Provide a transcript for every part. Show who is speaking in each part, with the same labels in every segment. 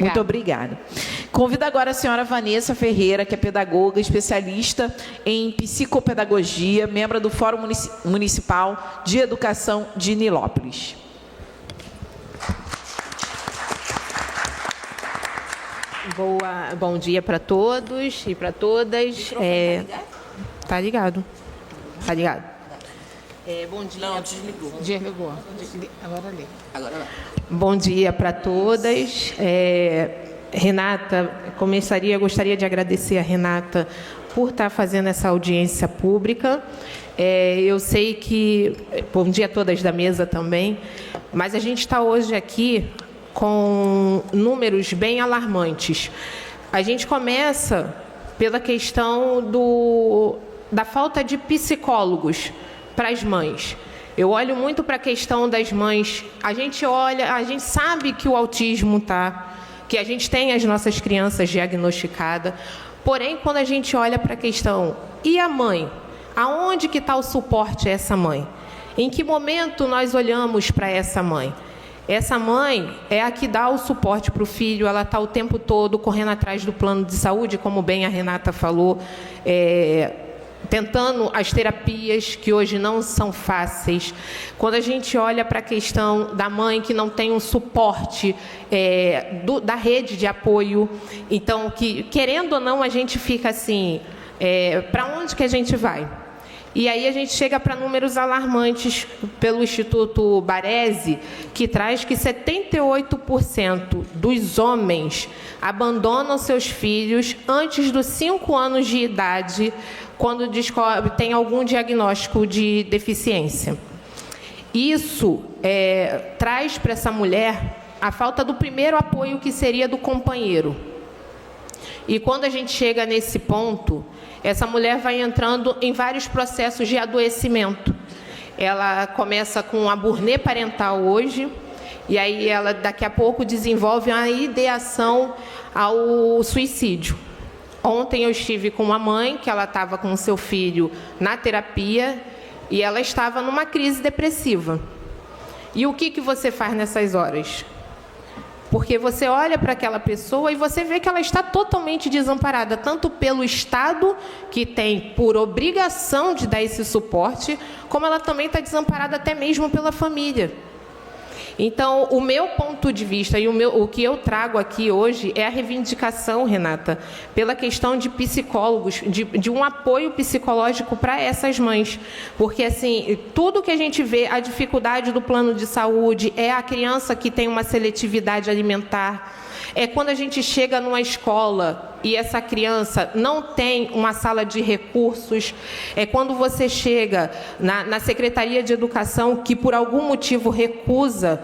Speaker 1: Muito obrigada. Convido agora a senhora Vanessa Ferreira, que é pedagoga, especialista em psicopedagogia, membro do Fórum Municipal de Educação de Nilópolis.
Speaker 2: Bom dia para todos e para todas. Tá ligado? Tá ligado? Bom dia.
Speaker 3: Não, desligou.
Speaker 2: Desligou. Agora lê. Agora vai. Bom dia para todas. Renata, gostaria de agradecer a Renata por estar fazendo essa audiência pública. Eu sei que... Bom dia a todas da mesa também. Mas a gente está hoje aqui com números bem alarmantes. A gente começa pela questão da falta de psicólogos para as mães. Eu olho muito para a questão das mães. A gente sabe que o autismo que a gente tem as nossas crianças diagnosticadas. Porém, quando a gente olha para a questão, e a mãe? Aonde que está o suporte a essa mãe? Em que momento nós olhamos para essa mãe? Essa mãe é a que dá o suporte para o filho, ela está o tempo todo correndo atrás do plano de saúde, como bem a Renata falou, tentando as terapias, que hoje não são fáceis. Quando a gente olha para a questão da mãe que não tem um suporte da rede de apoio, então, que querendo ou não, a gente fica assim, para onde que a gente vai? E aí a gente chega para números alarmantes pelo Instituto Baresi, que traz que 78% dos homens abandonam seus filhos antes dos 5 anos de idade, quando tem algum diagnóstico de deficiência. Isso traz para essa mulher a falta do primeiro apoio, que seria do companheiro. E quando a gente chega nesse ponto, essa mulher vai entrando em vários processos de adoecimento. Ela começa com a burnout parental hoje, e aí ela daqui a pouco desenvolve a ideação ao suicídio. Ontem eu estive com uma mãe que ela estava com o seu filho na terapia e ela estava numa crise depressiva. E o que você faz nessas horas? Porque você olha para aquela pessoa e você vê que ela está totalmente desamparada, tanto pelo Estado, que tem por obrigação de dar esse suporte, como ela também está desamparada até mesmo pela família. Então, o meu ponto de vista e o que eu trago aqui hoje é a reivindicação, Renata, pela questão de psicólogos, de um apoio psicológico para essas mães. Porque, assim, tudo que a gente vê, a dificuldade do plano de saúde, é a criança que tem uma seletividade alimentar, é quando a gente chega numa escola e essa criança não tem uma sala de recursos, é quando você chega na Secretaria de Educação, que por algum motivo recusa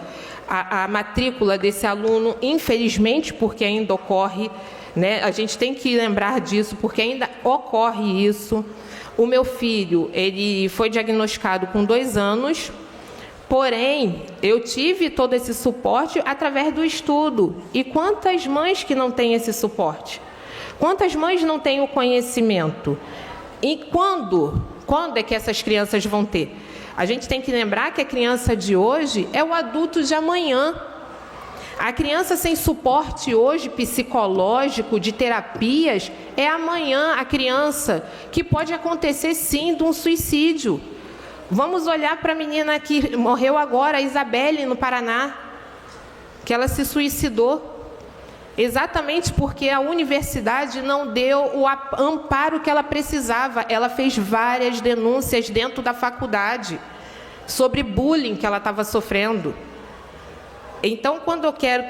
Speaker 2: a matrícula desse aluno, infelizmente, porque ainda ocorre, né? A gente tem que lembrar disso, porque ainda ocorre isso. O meu filho, ele foi diagnosticado com 2 anos, porém, eu tive todo esse suporte através do estudo. E quantas mães que não têm esse suporte? Quantas mães não têm o conhecimento? E quando é que essas crianças vão ter? A gente tem que lembrar que a criança de hoje é o adulto de amanhã. A criança sem suporte hoje psicológico, de terapias, é amanhã a criança que pode acontecer sim de um suicídio. Vamos olhar para a menina que morreu agora, a Isabelle, no Paraná, que ela se suicidou, exatamente porque a universidade não deu o amparo que ela precisava. Ela fez várias denúncias dentro da faculdade sobre bullying que ela estava sofrendo. Então, quando eu quero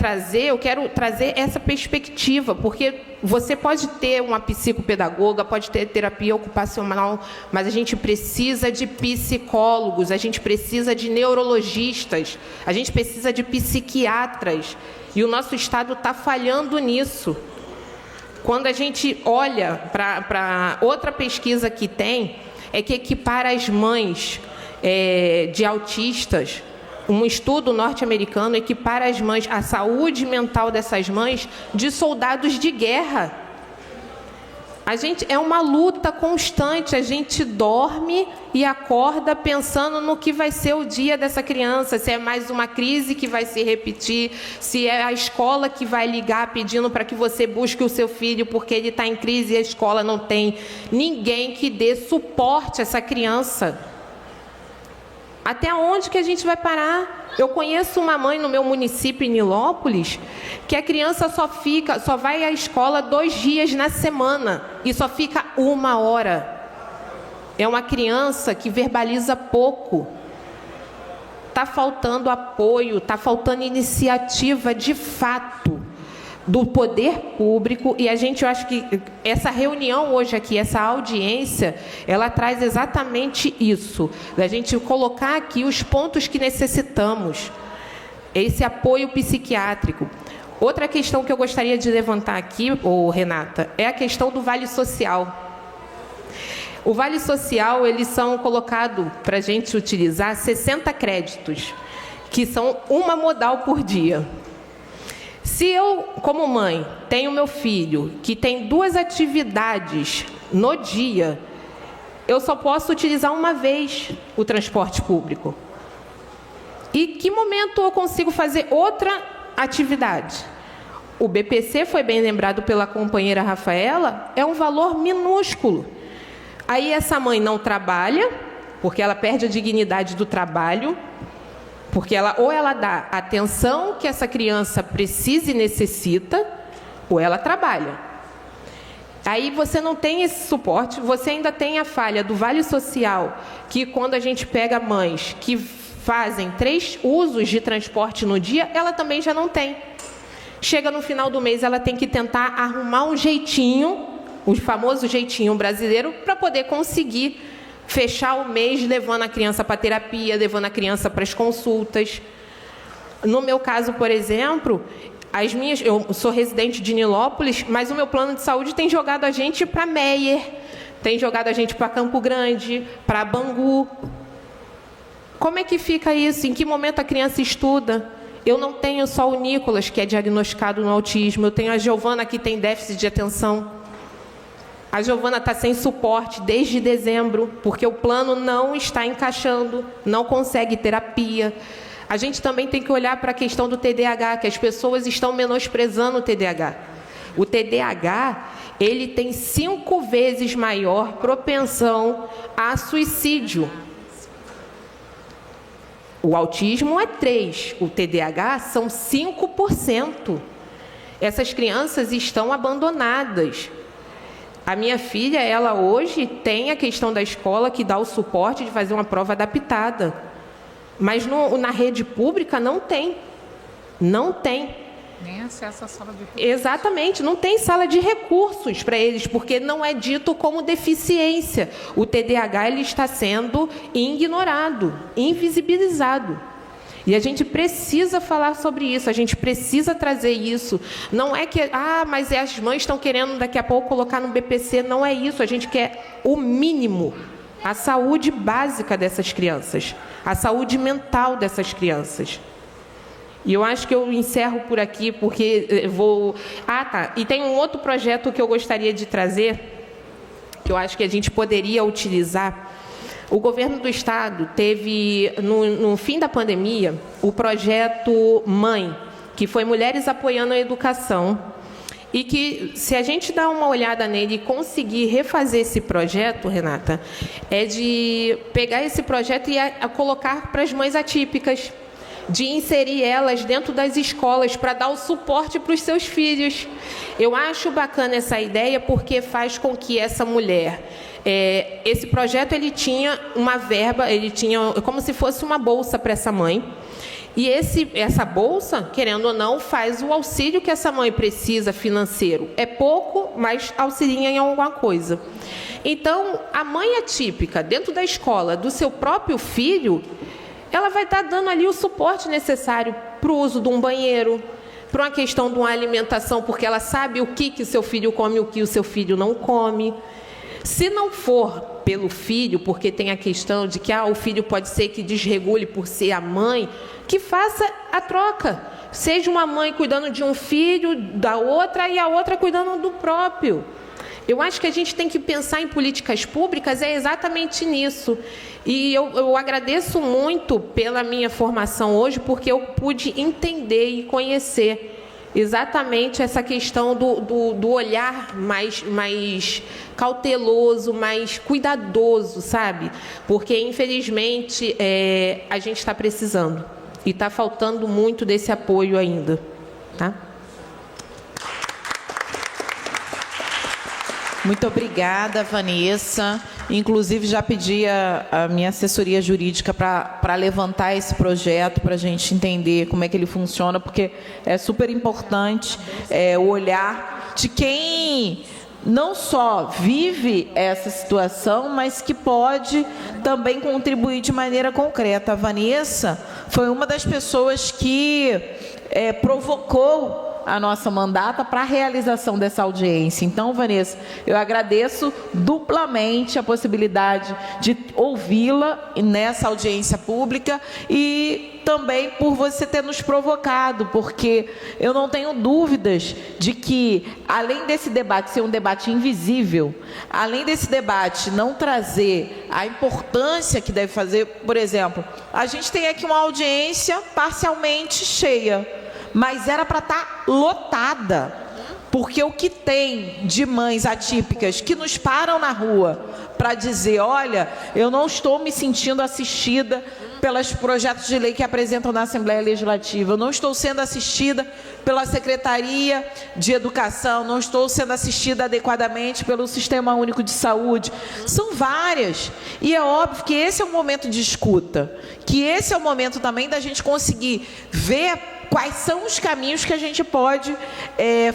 Speaker 2: trazer essa perspectiva, porque você pode ter uma psicopedagoga, pode ter terapia ocupacional, mas a gente precisa de psicólogos, a gente precisa de neurologistas, a gente precisa de psiquiatras, e o nosso Estado está falhando nisso. Quando a gente olha para outra pesquisa que tem, é que equipara as mães de autistas. Um estudo norte-americano equipara as mães, a saúde mental dessas mães, de soldados de guerra. É uma luta constante, a gente dorme e acorda pensando no que vai ser o dia dessa criança, se é mais uma crise que vai se repetir, se é a escola que vai ligar pedindo para que você busque o seu filho porque ele está em crise e a escola não tem ninguém que dê suporte a essa criança. Até onde que a gente vai parar? Eu conheço uma mãe no meu município, em Nilópolis, que a criança só vai à escola 2 dias na semana e só fica 1 hora. É uma criança que verbaliza pouco. Está faltando apoio, está faltando iniciativa de fato do poder público, e eu acho que essa reunião hoje aqui, essa audiência, ela traz exatamente isso, da gente colocar aqui os pontos que necessitamos, esse apoio psiquiátrico. Outra questão que eu gostaria de levantar aqui, Renata, é a questão do Vale Social. O Vale Social, eles são colocados para a gente utilizar 60 créditos, que são uma modal por dia. Se eu, como mãe, tenho meu filho que tem 2 atividades no dia, eu só posso utilizar uma vez o transporte público. E que momento eu consigo fazer outra atividade? O BPC, foi bem lembrado pela companheira Rafaela, é um valor minúsculo. Aí essa mãe não trabalha, porque ela perde a dignidade do trabalho, porque ou ela dá a atenção que essa criança precisa e necessita, ou ela trabalha. Aí você não tem esse suporte, você ainda tem a falha do Vale Social, que quando a gente pega mães que fazem 3 usos de transporte no dia, ela também já não tem. Chega no final do mês, ela tem que tentar arrumar um jeitinho, o famoso jeitinho brasileiro, para poder conseguir fechar o mês levando a criança para terapia, levando a criança para as consultas. No meu caso, por exemplo, eu sou residente de Nilópolis, mas o meu plano de saúde tem jogado a gente para Meier, tem jogado a gente para Campo Grande, para Bangu. Como é que fica isso? Em que momento a criança estuda? Eu não tenho só o Nicolas, que é diagnosticado no autismo, eu tenho a Giovana, que tem déficit de atenção. A Giovana está sem suporte desde dezembro, porque o plano não está encaixando, não consegue terapia. A gente também tem que olhar para a questão do TDAH, que as pessoas estão menosprezando o TDAH. O TDAH, ele tem 5 vezes maior propensão a suicídio. O autismo é 3%, o TDAH são 5%. Essas crianças estão abandonadas. A minha filha, ela hoje tem a questão da escola que dá o suporte de fazer uma prova adaptada. Mas na rede pública não tem. Não tem.
Speaker 3: Nem acesso à sala de recursos.
Speaker 2: Exatamente, não tem sala de recursos para eles, porque não é dito como deficiência. O TDAH ele está sendo ignorado, invisibilizado. E a gente precisa falar sobre isso, a gente precisa trazer isso. Não é que, mas as mães estão querendo daqui a pouco colocar no BPC, não é isso. A gente quer o mínimo, a saúde básica dessas crianças, a saúde mental dessas crianças. E eu acho que eu encerro por aqui, porque eu vou... E tem um outro projeto que eu gostaria de trazer, que eu acho que a gente poderia utilizar. O governo do estado teve, no fim da pandemia, o projeto Mãe, que foi Mulheres Apoiando a Educação, e que, se a gente dá uma olhada nele e conseguir refazer esse projeto, Renata, é de pegar esse projeto e colocar para as mães atípicas, de inserir elas dentro das escolas para dar o suporte para os seus filhos. Eu acho bacana essa ideia porque faz com que essa mulher... esse projeto ele tinha uma verba, ele tinha como se fosse uma bolsa para essa mãe. E essa bolsa, querendo ou não, faz o auxílio que essa mãe precisa financeiro. É pouco, mas auxilia em alguma coisa. Então, a mãe atípica, dentro da escola do seu próprio filho, ela vai estar dando ali o suporte necessário para o uso de um banheiro, para uma questão de uma alimentação, porque ela sabe o que o seu filho come e o que o seu filho não come. Se não for pelo filho, porque tem a questão de que o filho pode ser que desregule por ser a mãe, que faça a troca. Seja uma mãe cuidando de um filho, da outra, e a outra cuidando do próprio. Eu acho que a gente tem que pensar em políticas públicas exatamente nisso. E eu agradeço muito pela minha formação hoje, porque eu pude entender e conhecer exatamente essa questão do olhar mais cauteloso, mais cuidadoso, sabe? Porque, infelizmente, a gente está precisando. E está faltando muito desse apoio ainda, tá?
Speaker 1: Muito obrigada, Vanessa. Inclusive, já pedi a minha assessoria jurídica para levantar esse projeto, para a gente entender como é que ele funciona, porque é super importante o olhar de quem não só vive essa situação, mas que pode também contribuir de maneira concreta. A Vanessa foi uma das pessoas que provocou a nossa mandata para a realização dessa audiência. Então, Vanessa, eu agradeço duplamente a possibilidade de ouvi-la nessa audiência pública e também por você ter nos provocado, porque eu não tenho dúvidas de que, além desse debate ser um debate invisível, além desse debate não trazer a importância que deve fazer, por exemplo, a gente tem aqui uma audiência parcialmente cheia, mas era para estar lotada, porque o que tem de mães atípicas que nos param na rua para dizer, olha, eu não estou me sentindo assistida pelos projetos de lei que apresentam na Assembleia Legislativa, eu não estou sendo assistida pela Secretaria de Educação, não estou sendo assistida adequadamente pelo Sistema Único de Saúde. São várias. E é óbvio que esse é o momento de escuta, que esse é o momento também da gente conseguir ver quais são os caminhos que a gente pode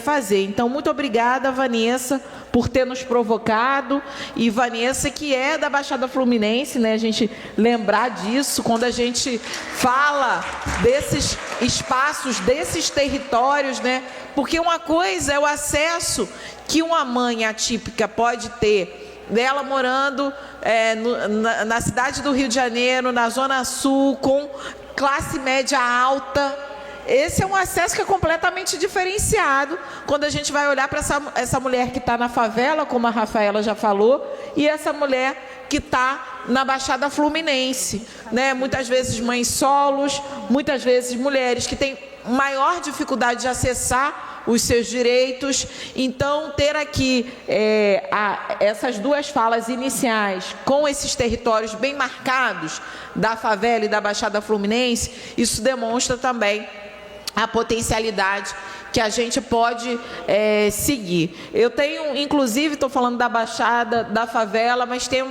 Speaker 1: fazer. Então, muito obrigada, Vanessa, por ter nos provocado. E Vanessa, que é da Baixada Fluminense, né? A gente lembrar disso, quando a gente fala desses espaços, desses territórios, né? Porque uma coisa é o acesso que uma mãe atípica pode ter, dela morando na cidade do Rio de Janeiro, na Zona Sul, com classe média alta. Esse é um acesso que é completamente diferenciado quando a gente vai olhar para essa mulher que está na favela, como a Rafaela já falou, e essa mulher que está na Baixada Fluminense, né? Muitas vezes mães solos, muitas vezes mulheres que têm maior dificuldade de acessar os seus direitos. Então, ter aqui essas duas falas iniciais com esses territórios bem marcados da favela e da Baixada Fluminense, isso demonstra também a potencialidade que a gente pode seguir. Eu tenho, inclusive, estou falando da Baixada, da favela, mas tenho